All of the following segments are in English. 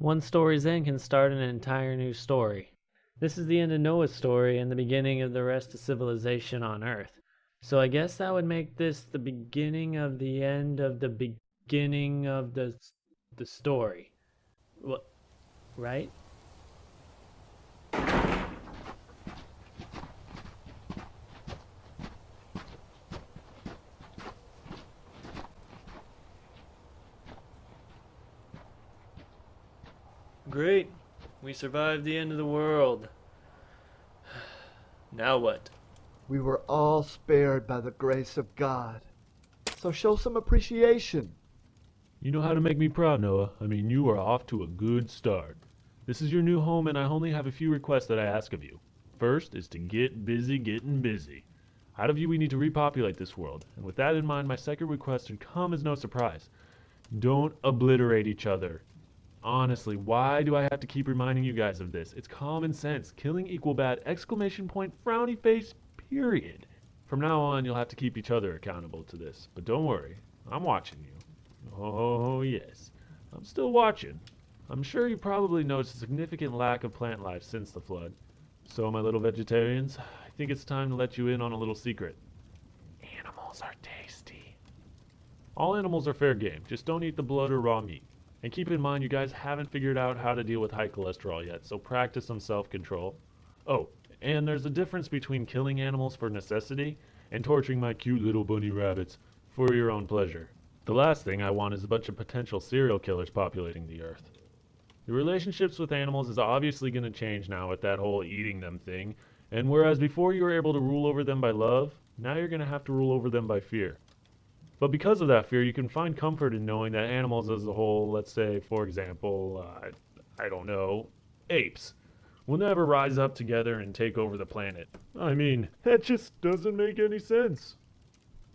One story's end can start an entire new story. This is the end of Noah's story and the beginning of the rest of civilization on Earth. So I guess that would make this the beginning of the end of the beginning of the story. What, right? Great. We survived the end of the world. Now what? We were all spared by the grace of God. So show some appreciation. You know how to make me proud, Noah. I mean, you are off to a good start. This is your new home, and I only have a few requests that I ask of you. First is to get busy getting busy. Out of you, we need to repopulate this world, and with that in mind, my second request should come as no surprise. Don't obliterate each other. Honestly, why do I have to keep reminding you guys of this? It's common sense. Killing equal bad! Exclamation point, frowny face, period. From now on, you'll have to keep each other accountable to this. But don't worry, I'm watching you. Oh, yes. I'm still watching. I'm sure you probably noticed a significant lack of plant life since the flood. So, my little vegetarians, I think it's time to let you in on a little secret. Animals are tasty. All animals are fair game. Just don't eat the blood or raw meat. And keep in mind, you guys haven't figured out how to deal with high cholesterol yet, so practice some self-control. Oh, and there's a difference between killing animals for necessity and torturing my cute little bunny rabbits for your own pleasure. The last thing I want is a bunch of potential serial killers populating the earth. Your relationships with animals is obviously going to change now with that whole eating them thing, and whereas before you were able to rule over them by love, now you're going to have to rule over them by fear. But because of that fear, you can find comfort in knowing that animals as a whole, let's say, for example, I don't know, apes, will never rise up together and take over the planet. I mean, that just doesn't make any sense.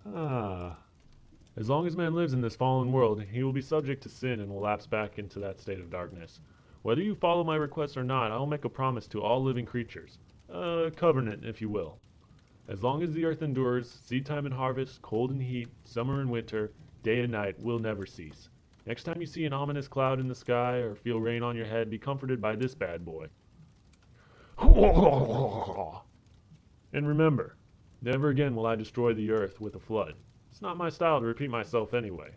As long as man lives in this fallen world, he will be subject to sin and will lapse back into that state of darkness. Whether you follow my request or not, I will make a promise to all living creatures. A covenant, if you will. As long as the earth endures, seed time and harvest, cold and heat, summer and winter, day and night will never cease. Next time you see an ominous cloud in the sky or feel rain on your head, be comforted by this bad boy. And remember, never again will I destroy the earth with a flood. It's not my style to repeat myself anyway.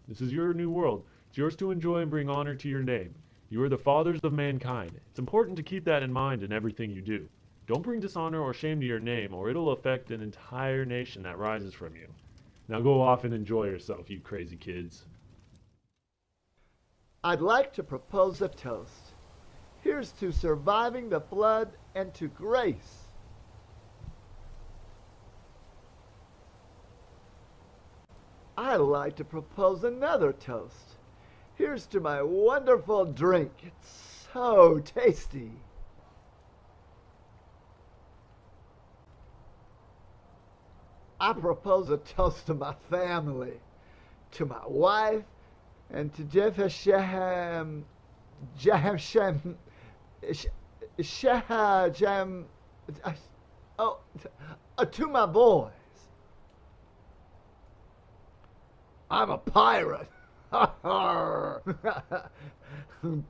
This is your new world. It's yours to enjoy and bring honor to your name. You are the fathers of mankind. It's important to keep that in mind in everything you do. Don't bring dishonor or shame to your name, or it'll affect an entire nation that rises from you. Now go off and enjoy yourself, you crazy kids. I'd like to propose a toast. Here's to surviving the flood and to grace. I'd like to propose another toast. Here's to my wonderful drink. It's so tasty. I propose a toast to my family, to my wife, and to Jeff Hashem, to my boys. I'm a pirate.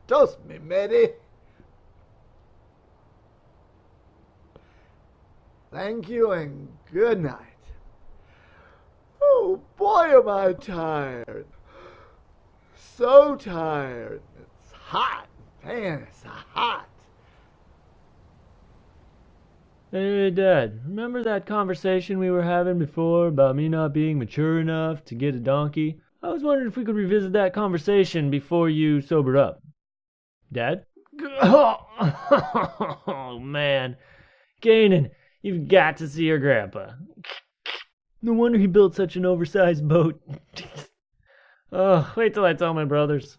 Toast me, matey. Thank you and good night. Oh boy, am I tired. So tired. It's hot. Man, it's hot. Hey, Dad, remember that conversation we were having before about me not being mature enough to get a donkey? I was wondering if we could revisit that conversation before you sober up. Dad? Oh, man. Kanan, you've got to see your grandpa. No wonder he built such an oversized boat. Oh, wait till I tell my brothers.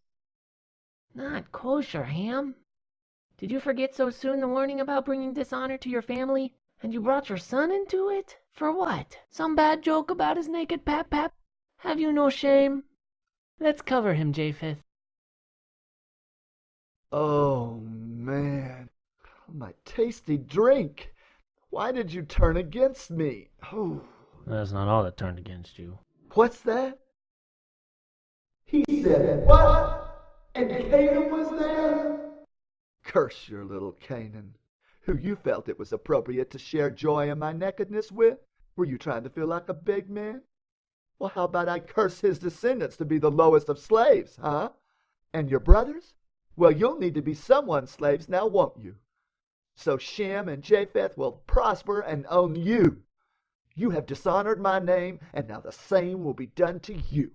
Not kosher, Ham. Did you forget so soon the warning about bringing dishonor to your family? And you brought your son into it? For what? Some bad joke about his naked pap-pap? Have you no shame? Let's cover him, Japheth. Oh, man. My tasty drink. Why did you turn against me? Oh. That's not all that turned against you. What's that? He said what? And Canaan was there? Curse your little Canaan, who you felt it was appropriate to share joy in my nakedness with. Were you trying to feel like a big man? Well, how about I curse his descendants to be the lowest of slaves, huh? And your brothers? Well, you'll need to be someone's slaves now, won't you? So Shem and Japheth will prosper and own you. You have dishonored my name, and now the same will be done to you.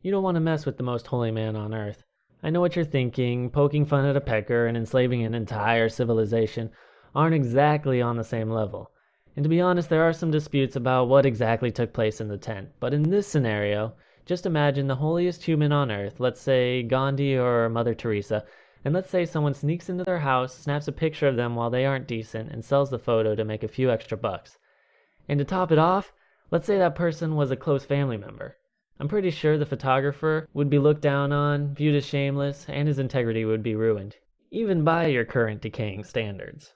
You don't want to mess with the most holy man on earth. I know what you're thinking. Poking fun at a pecker and enslaving an entire civilization aren't exactly on the same level. And to be honest, there are some disputes about what exactly took place in the tent. But in this scenario, just imagine the holiest human on earth, let's say Gandhi or Mother Teresa, and let's say someone sneaks into their house, snaps a picture of them while they aren't decent, and sells the photo to make a few extra bucks. And to top it off, let's say that person was a close family member. I'm pretty sure the photographer would be looked down on, viewed as shameless, and his integrity would be ruined, even by your current decaying standards.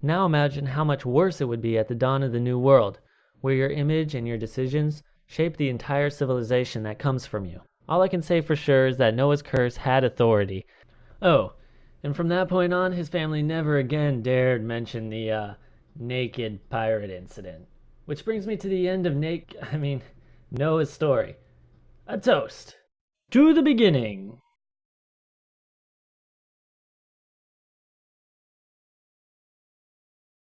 Now imagine how much worse it would be at the dawn of the new world, where your image and your decisions shape the entire civilization that comes from you. All I can say for sure is that Noah's curse had authority. Oh, and from that point on, his family never again dared mention the naked pirate incident. Which brings me to the end of Noah's story. A toast to the beginning.